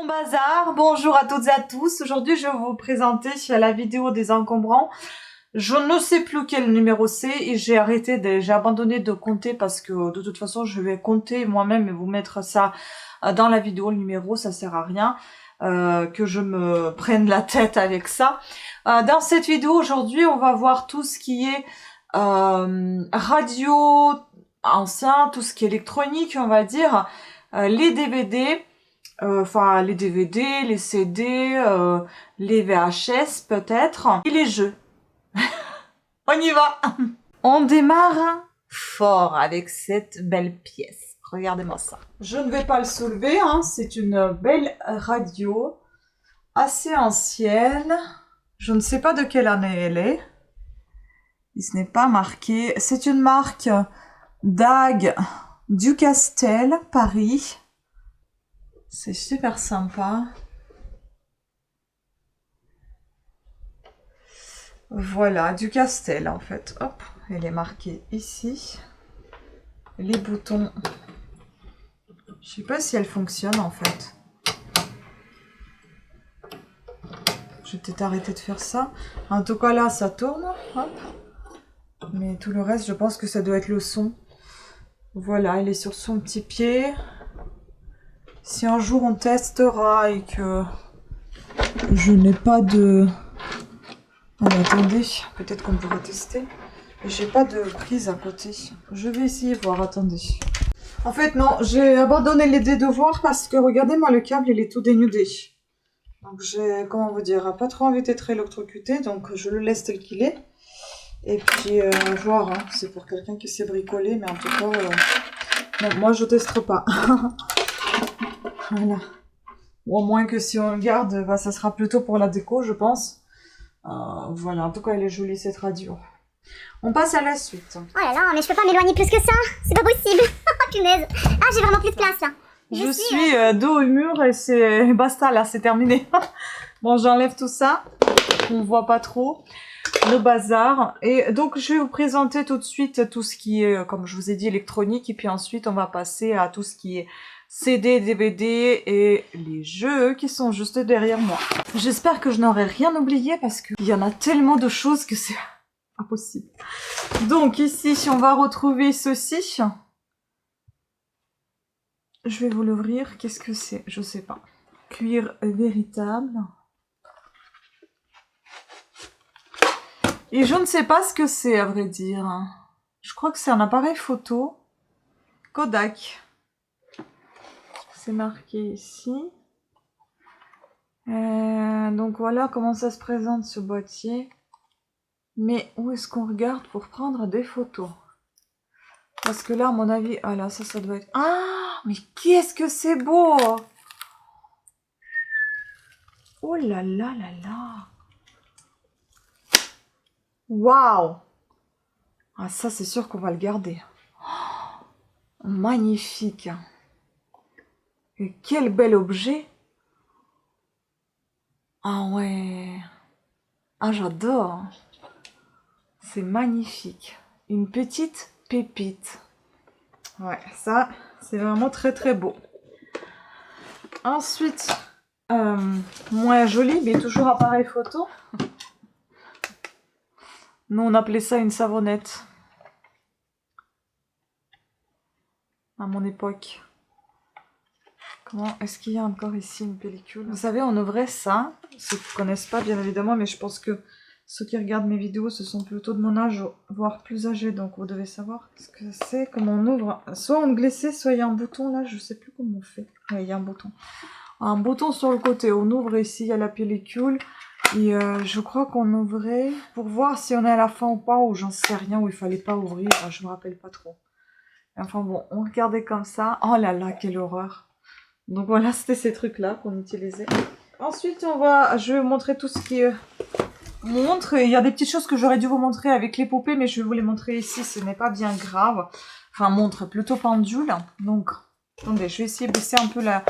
Mon bazar, bonjour à toutes et à tous. Aujourd'hui, je vais vous présenter la vidéo des encombrants. Je ne sais plus quel numéro c'est et j'ai abandonné de compter parce que de toute façon, je vais compter moi-même et vous mettre ça dans la vidéo. Le numéro, ça sert à rien que je me prenne la tête avec ça. Dans cette vidéo, aujourd'hui, on va voir tout ce qui est radio ancien, tout ce qui est électronique, on va dire, les DVD. Enfin, les DVD, les CD, les VHS peut-être, et les jeux. On y va. On démarre fort avec cette belle pièce. Regardez-moi ça. Je ne vais pas le soulever, hein. C'est une belle radio, assez ancienne. Je ne sais pas de quelle année elle est. Il ce n'est pas marqué. C'est une marque DAG Ducastel, Paris. C'est super sympa. Voilà, Ducastel en fait. Hop, elle est marquée ici. Les boutons. Je sais pas si elle fonctionne en fait. Je vais peut-être arrêter de faire ça. En tout cas là, ça tourne. Hop. Mais tout le reste, je pense que ça doit être le son. Voilà, elle est sur son petit pied. Si un jour on testera et que je n'ai pas de... Oh, attendez, peut-être qu'on pourra tester. J'ai pas de prise à côté. Je vais essayer de voir, attendez. En fait, non, j'ai abandonné les devoirs parce que, regardez-moi, le câble, il est tout dénudé. Donc j'ai, comment vous dire, pas trop envie d'être électrocuté, donc je le laisse tel qu'il est. Et puis, voir, hein, c'est pour quelqu'un qui sait bricoler, mais en tout cas, non, moi je teste pas. Voilà. Ou au moins que si on le garde, bah, ça sera plutôt pour la déco, je pense. Voilà, en tout cas, elle est jolie cette radio. On passe à la suite. Oh là là, mais je peux pas m'éloigner plus que ça. C'est pas possible. Oh punaise. Ah, j'ai vraiment plus de place là. Je suis dos au mur et c'est basta là, c'est terminé. Bon, j'enlève tout ça. On voit pas trop le bazar. Et donc, je vais vous présenter tout de suite tout ce qui est, comme je vous ai dit, électronique. Et puis ensuite, on va passer à tout ce qui est CD, DVD et les jeux qui sont juste derrière moi. J'espère que je n'aurai rien oublié parce qu'il y en a tellement de choses que c'est impossible. Donc ici, on va retrouver ceci. Je vais vous l'ouvrir. Qu'est-ce que c'est? Je sais pas. Cuir véritable. Et je ne sais pas ce que c'est à vrai dire. Je crois que c'est un appareil photo. Kodak. C'est marqué ici. Donc voilà comment ça se présente ce boîtier. Mais où est-ce qu'on regarde pour prendre des photos? Parce que là, à mon avis... Ah là, ça doit être... Ah, mais qu'est-ce que c'est beau! Oh là là là là! Waouh! Ah ça, c'est sûr qu'on va le garder. Oh, magnifique! Et quel bel objet! Ah ouais! Ah, j'adore! C'est magnifique. Une petite pépite. Ouais, ça, c'est vraiment très très beau. Ensuite, moins joli, mais toujours appareil photo. Nous, on appelait ça une savonnette. À mon époque. Comment est-ce qu'il y a encore ici une pellicule? Vous savez, on ouvrait ça. Ceux qui ne connaissent pas, bien évidemment, mais je pense que ceux qui regardent mes vidéos, ce sont plutôt de mon âge, voire plus âgés, donc vous devez savoir ce que c'est, comment on ouvre. Soit on glissait, soit il y a un bouton là, je sais plus comment on fait. Oui, il y a un bouton. Un bouton sur le côté, on ouvre ici, il y a la pellicule. Et je crois qu'on ouvrait pour voir si on est à la fin ou pas, ou j'en sais rien, ou il fallait pas ouvrir, je me rappelle pas trop. Enfin bon, on regardait comme ça. Oh là là, quelle horreur. Donc voilà, c'était ces trucs-là qu'on utilisait. Ensuite, je vais vous montrer tout ce qui montre. Il y a des petites choses que j'aurais dû vous montrer avec les poupées, mais je vais vous les montrer ici, ce n'est pas bien grave. Enfin, montre plutôt pendule. Donc, attendez, je vais essayer de baisser un peu la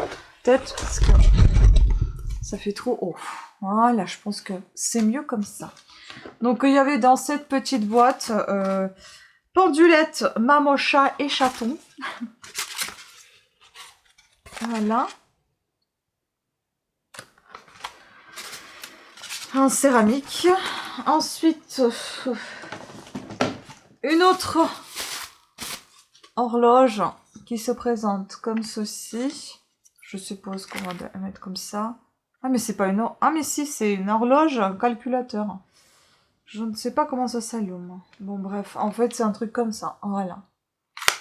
tête, parce que ça fait trop haut. Voilà, je pense que c'est mieux comme ça. Donc, il y avait dans cette petite boîte pendulette, maman, chat et chaton. Voilà. en céramique. Ensuite, une autre horloge qui se présente comme ceci. Je suppose qu'on va la mettre comme ça. Ah mais c'est pas une horloge. Ah mais si, c'est une horloge calculateur. Je ne sais pas comment ça s'allume. Bon bref, en fait c'est un truc comme ça. Voilà.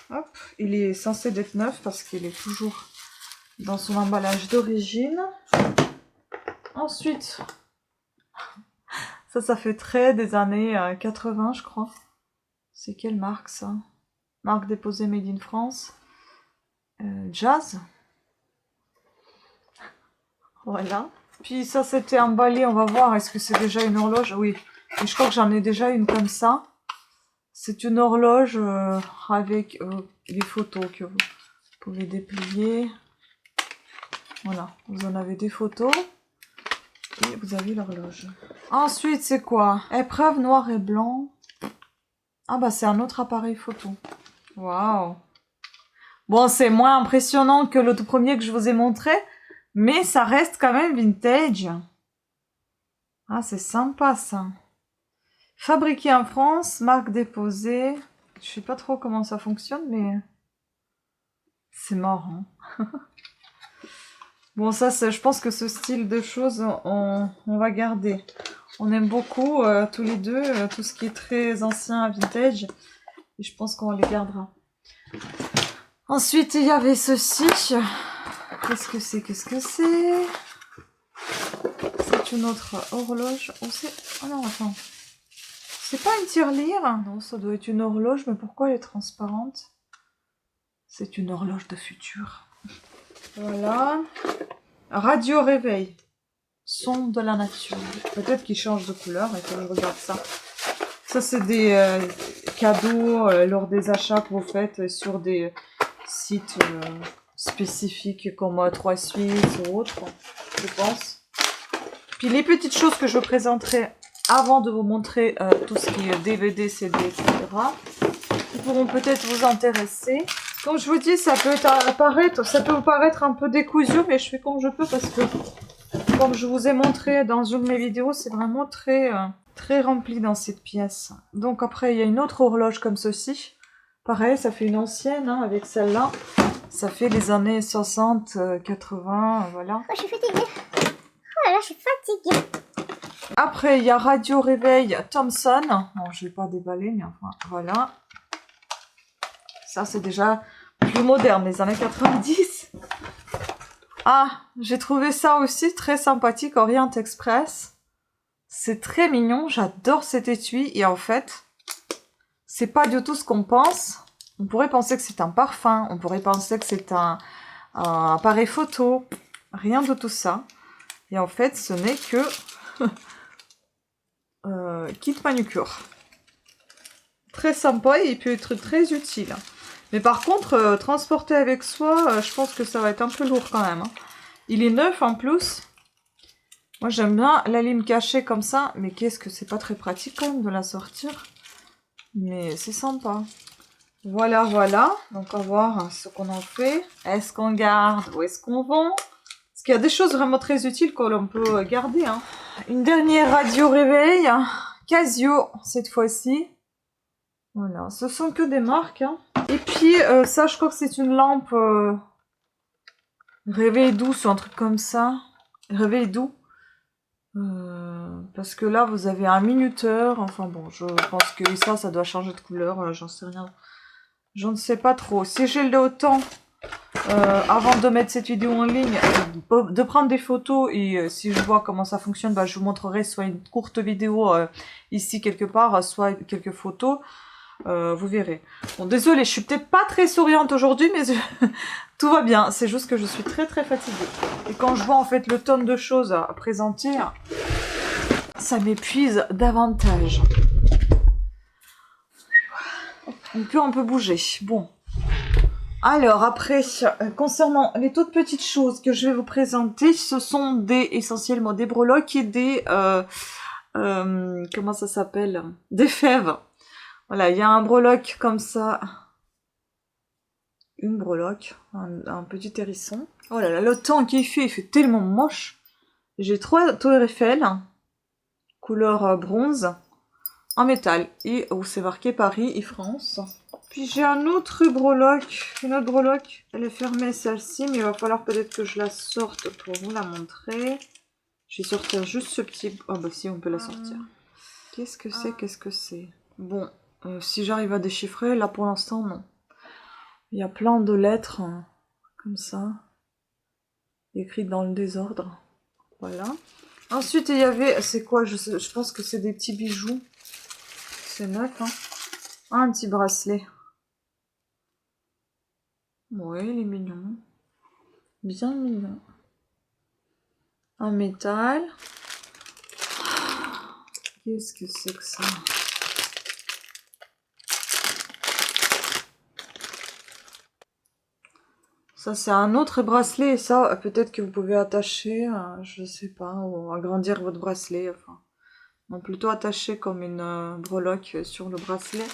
Hop, il est censé d'être neuf parce qu'il est toujours dans son emballage d'origine. Ensuite, ça fait très des années 80 je crois. C'est quelle marque ça? Marque déposée Made in France. Jazz. Voilà. Puis ça c'était emballé, on va voir, est-ce que c'est déjà une horloge? Oui, et je crois que j'en ai déjà une comme ça. C'est une horloge avec les photos que vous pouvez déplier. Voilà, vous en avez des photos. Et vous avez l'horloge. Ensuite, c'est quoi? Épreuve noir et blanc. Ah bah c'est un autre appareil photo. Waouh. Bon, c'est moins impressionnant que le tout premier que je vous ai montré. Mais ça reste quand même vintage. Ah, c'est sympa ça. Fabriqué en France, marque déposée. Je sais pas trop comment ça fonctionne, mais c'est marrant. Bon, ça, je pense que ce style de choses, on va garder. On aime beaucoup, tous les deux, tout ce qui est très ancien, vintage. Et je pense qu'on les gardera. Ensuite, il y avait ceci. Qu'est-ce que c'est? Qu'est-ce que c'est? C'est une autre horloge. Oh, oh non, attends. C'est pas une tirelire? Non, ça doit être une horloge, mais pourquoi elle est transparente? C'est une horloge de futur. Voilà. Radio réveil. Son de la nature. Peut-être qu'il change de couleur, il faut que je regarde ça. Ça, c'est des cadeaux lors des achats que vous faites sur des sites spécifiques comme 3 Suisses ou autres, je pense. Puis les petites choses que je présenterai avant de vous montrer tout ce qui est DVD, CD, etc. qui pourront peut-être vous intéresser. Comme je vous dis, ça peut vous paraître un peu décousu, mais je fais comme je peux parce que, comme je vous ai montré dans une de mes vidéos, c'est vraiment très rempli dans cette pièce. Donc après, il y a une autre horloge comme ceci. Pareil, ça fait une ancienne hein, avec celle-là. Ça fait les années 60, 80, voilà. Oh, je suis fatiguée. Oh là là, je suis fatiguée. Après, il y a Radio Réveil Thomson. Bon, je vais pas déballer, mais enfin, voilà. Ça, c'est déjà plus moderne, les années 90. Ah, j'ai trouvé ça aussi très sympathique, Orient Express. C'est très mignon, j'adore cet étui. Et en fait, c'est pas du tout ce qu'on pense. On pourrait penser que c'est un parfum, on pourrait penser que c'est un appareil photo. Rien de tout ça. Et en fait, ce n'est que kit manucure. Très sympa et il peut être très utile. Mais par contre, transporter avec soi, je pense que ça va être un peu lourd quand même. Hein. Il est neuf en plus. Moi j'aime bien la lime cachée comme ça, mais qu'est-ce que c'est pas très pratique quand même de la sortir. Mais c'est sympa. Voilà, voilà. Donc on va voir ce qu'on en fait. Est-ce qu'on garde ou est-ce qu'on vend? Parce qu'il y a des choses vraiment très utiles que l'on peut garder. Hein. Une dernière radio réveil. Casio cette fois-ci. Voilà, ce sont que des marques. Hein. Et puis ça, je crois que c'est une lampe réveil douce ou un truc comme ça. Réveil doux. Parce que là, vous avez un minuteur. Enfin bon, je pense que ça doit changer de couleur. J'en sais rien. Je ne sais pas trop. Si j'ai le temps, avant de mettre cette vidéo en ligne, de prendre des photos et si je vois comment ça fonctionne, bah, je vous montrerai soit une courte vidéo ici quelque part, soit quelques photos. Vous verrez. Bon, désolée, je suis peut-être pas très souriante aujourd'hui, mais tout va bien. C'est juste que je suis très fatiguée. Et quand je vois en fait le tonne de choses à présenter, ça m'épuise davantage. On peut un peu bouger. Bon. Alors après, concernant les toutes petites choses que je vais vous présenter, ce sont essentiellement des breloques et des... comment ça s'appelle? Des fèves. Voilà, il y a un breloque comme ça. Une breloque, un petit hérisson. Oh là là, le temps qu'il fait, il fait tellement moche. J'ai 3 tours Eiffel. couleur bronze, en métal, et où c'est marqué Paris et France. Puis j'ai un autre breloque, une autre breloque. Elle est fermée celle-ci, mais il va falloir peut-être que je la sorte pour vous la montrer. Je vais sortir juste ce petit... Oh bah si, on peut la sortir. Qu'est-ce que c'est? Qu'est-ce que c'est? Bon, si j'arrive à déchiffrer, là pour l'instant, non. Il y a plein de lettres, comme ça, écrites dans le désordre. Voilà. Ensuite, il y avait... C'est quoi? Je pense que c'est des petits bijoux. C'est neuf, hein. Ah, un petit bracelet. Ouais, il est mignon. Bien mignon. En métal. Qu'est-ce que c'est que ça? Ça, c'est un autre bracelet. Et ça, peut-être que vous pouvez attacher, je sais pas, ou agrandir votre bracelet. Enfin, non, plutôt attacher comme une breloque sur le bracelet.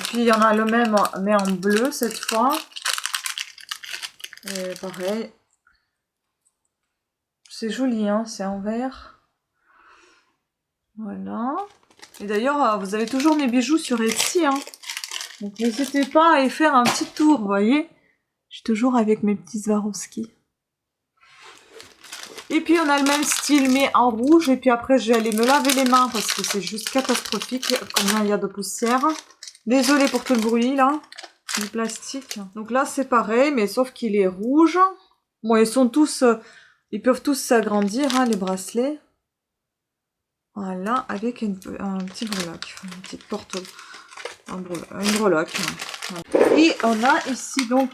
Puis, il y en a le même, mais en bleu cette fois. Et pareil. C'est joli, hein, c'est en vert. Voilà. Et d'ailleurs, vous avez toujours mes bijoux sur Etsy, hein. Donc n'hésitez pas à y faire un petit tour, vous voyez. Je suis toujours avec mes petits Swarovski. Et puis on a le même style, mais en rouge. Et puis après, je vais aller me laver les mains parce que c'est juste catastrophique combien il y a de poussière. Désolée pour tout le bruit, là. Du plastique. Donc là, c'est pareil, mais sauf qu'il est rouge. Bon, ils sont tous... ils peuvent tous s'agrandir, hein, les bracelets. Voilà, avec un petit breloque. Une petite porte... une breloque. Voilà. Et on a ici, donc,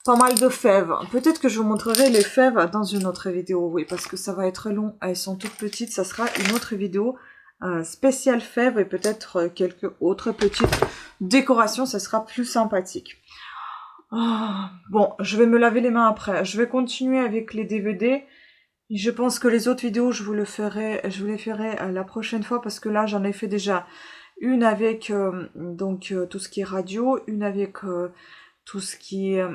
pas mal de fèves. Peut-être que je vous montrerai les fèves dans une autre vidéo, oui, parce que ça va être long. Elles sont toutes petites, ça sera une autre vidéo spéciale fèves et peut-être quelques autres petites décorations, ça sera plus sympathique. Bon, je vais me laver les mains après. Je vais continuer avec les DVD. Je pense que les autres vidéos, je vous les ferai la prochaine fois parce que là, j'en ai fait déjà une avec tout ce qui est radio, une avec tout ce qui est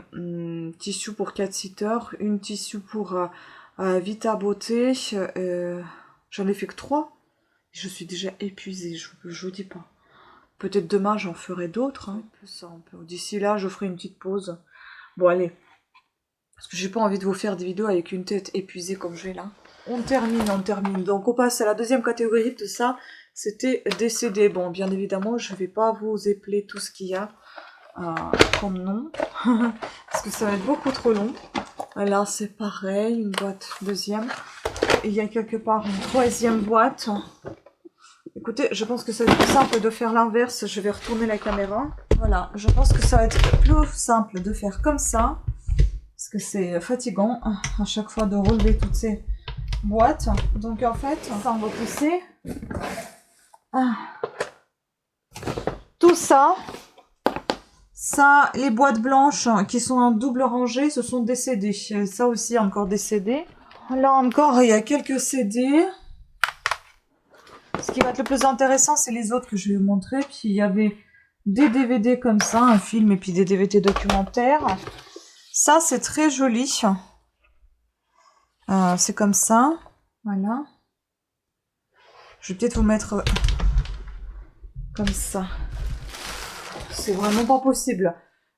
tissu pour 4-sitters, une tissu pour Vita Beauté. J'en ai fait que 3. Je suis déjà épuisée, je vous dis pas. Peut-être demain, j'en ferai d'autres. Hein. D'ici là, je ferai une petite pause. Bon, allez. Parce que j'ai pas envie de vous faire des vidéos avec une tête épuisée comme j'ai là. On termine. Donc, on passe à la deuxième catégorie de ça. C'était décédé. Bon, bien évidemment, je vais pas vous épeler tout ce qu'il y a comme nom. Parce que ça va être beaucoup trop long. Là, c'est pareil. Une boîte deuxième. Et il y a quelque part une troisième boîte. Écoutez, je pense que ça va être plus simple de faire l'inverse. Je vais retourner la caméra. Voilà, je pense que ça va être plus simple de faire comme ça. Parce que c'est fatigant à chaque fois de relever toutes ces boîtes. Donc en fait, ça on va pousser. Tout ça, les boîtes blanches qui sont en double rangée, ce sont des CD. Ça aussi encore des CD. Là encore, il y a quelques CD. Ce qui va être le plus intéressant, c'est les autres que je vais vous montrer. Puis il y avait des DVD comme ça, un film et puis des DVD documentaires. Ça, c'est très joli. C'est comme ça. Voilà. Je vais peut-être vous mettre comme ça. C'est vraiment pas possible.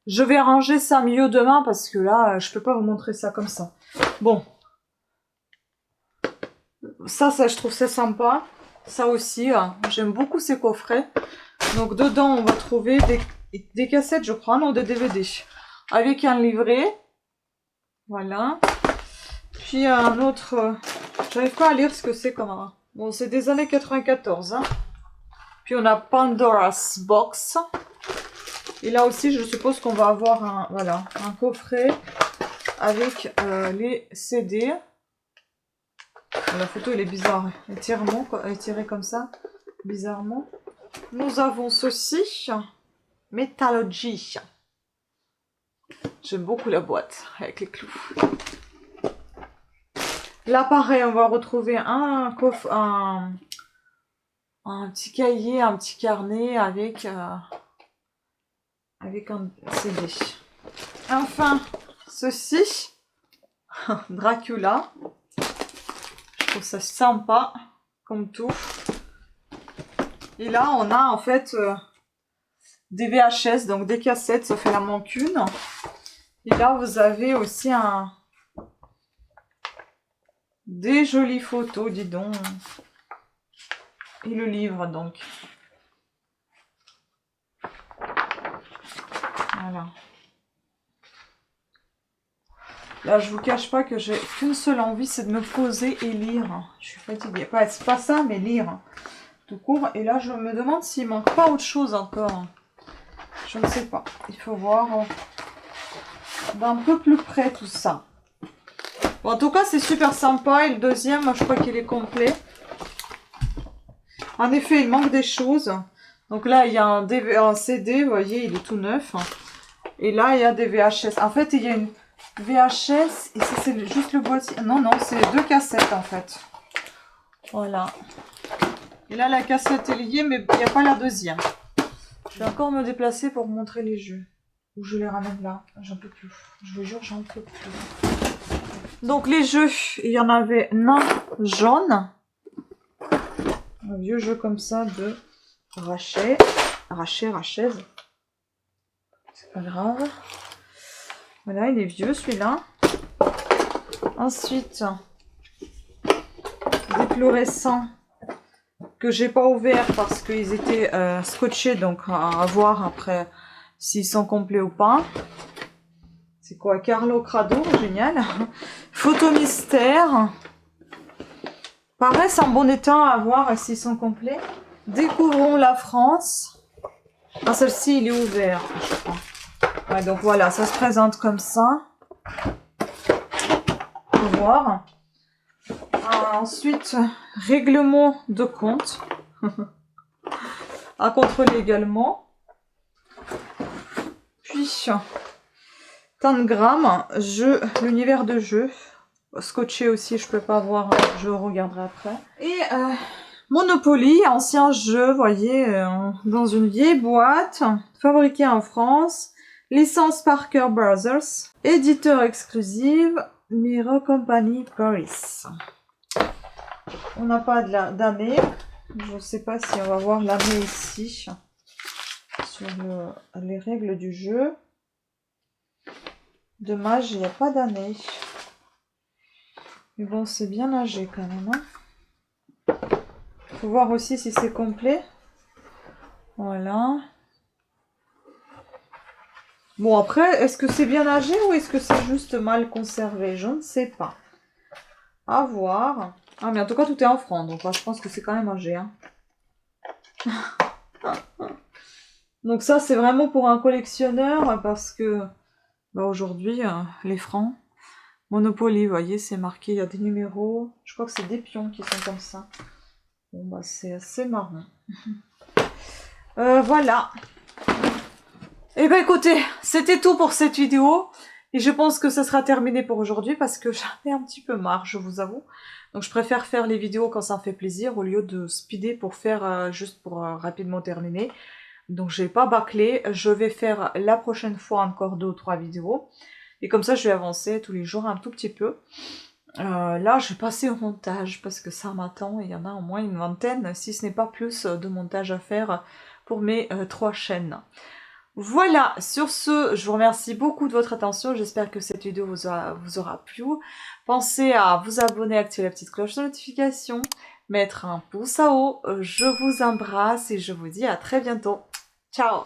Je vais ranger ça mieux demain parce que là, je peux pas vous montrer ça comme ça. Bon. Ça, je trouve ça sympa. Ça aussi, j'aime beaucoup ces coffrets. Donc dedans, on va trouver des cassettes, je crois, non, des DVD. Avec un livret. Voilà. Puis un autre... j'arrive pas à lire ce que c'est comme un... Bon, c'est des années 94. Hein. Puis on a Pandora's Box. Et là aussi, je suppose qu'on va avoir un coffret avec les CD. La photo, elle est bizarre. Elle est tirée comme ça. Bizarrement. Nous avons ceci. Metalogy. J'aime beaucoup la boîte avec les clous. Là, pareil, on va retrouver un petit cahier, un petit carnet avec un CD. Enfin, ceci. Dracula. Je trouve ça sympa comme tout. Et là, on a en fait des VHS, donc des cassettes, ça fait la manque une. Et là, vous avez aussi des jolies photos, dis donc. Et le livre, donc. Voilà. Là, je vous cache pas que j'ai qu'une seule envie, c'est de me poser et lire. Je suis fatiguée. C'est pas ça, mais lire. Tout court. Et là, je me demande s'il manque pas autre chose encore. Je ne sais pas. Il faut voir d'un peu plus près tout ça. Bon, en tout cas, c'est super sympa. Et le deuxième, je crois qu'il est complet. En effet, il manque des choses. Donc là, il y a un CD, vous voyez, il est tout neuf. Et là, il y a des VHS. En fait, il y a une VHS. Et ça, c'est juste le boîtier. Non, non, c'est 2 cassettes, en fait. Voilà. Et là, la cassette est liée, mais il n'y a pas la deuxième. Je vais encore me déplacer pour vous montrer les jeux. Ou je les ramène là. J'en peux plus. Je vous jure, j'en peux plus. Donc, les jeux, il y en avait un jaune. Un vieux jeu comme ça de Rachet. Rachaise. C'est pas grave. Voilà, il est vieux celui-là. Ensuite, des fluorescents que j'ai pas ouvert parce qu'ils étaient scotchés, donc à voir après s'ils sont complets ou pas. C'est quoi? Carlo Crado, génial. Photo mystère. Paraissent en bon état à voir s'ils sont complets. Découvrons la France. Ah, celle-ci, il est ouvert, je crois. Ouais, donc voilà, ça se présente comme ça. Pour voir. Ensuite, règlement de compte. À contrôler également. Puis, Tangram, jeu, l'univers de jeu. Scotché aussi, je peux pas voir, je regarderai après. Et Monopoly, ancien jeu, voyez, dans une vieille boîte, fabriqué en France, licence Parker Brothers, éditeur exclusif, Miro Company Paris. On n'a pas d'année, je ne sais pas si on va voir l'année ici, sur les règles du jeu. Dommage, il n'y a pas d'année. Mais bon, c'est bien âgé quand même. Hein. Faut voir aussi si c'est complet. Voilà. Bon, après, est-ce que c'est bien âgé ou est-ce que c'est juste mal conservé? Je ne sais pas. À voir. Ah, mais en tout cas, tout est en francs. Donc, je pense que c'est quand même âgé. Hein. Donc ça, c'est vraiment pour un collectionneur parce que bah, aujourd'hui, les francs, Monopoly, vous voyez, c'est marqué, il y a des numéros. Je crois que c'est des pions qui sont comme ça. Bon, bah, c'est assez marrant. Voilà. Et ben écoutez, c'était tout pour cette vidéo. Et je pense que ça sera terminé pour aujourd'hui parce que j'en ai un petit peu marre, je vous avoue. Donc je préfère faire les vidéos quand ça me fait plaisir au lieu de speeder pour faire juste pour rapidement terminer. Donc je vais pas bâcler, je vais faire la prochaine fois encore 2 ou 3 vidéos. Et comme ça je vais avancer tous les jours un tout petit peu. Là je vais passer au montage parce que ça m'attend. Il y en a au moins une vingtaine, si ce n'est pas plus, de montage à faire pour mes 3 chaînes. Voilà, sur ce, je vous remercie beaucoup de votre attention. J'espère que cette vidéo vous aura plu. Pensez à vous abonner, activer la petite cloche de notification, mettre un pouce en haut. Je vous embrasse et je vous dis à très bientôt. Ciao!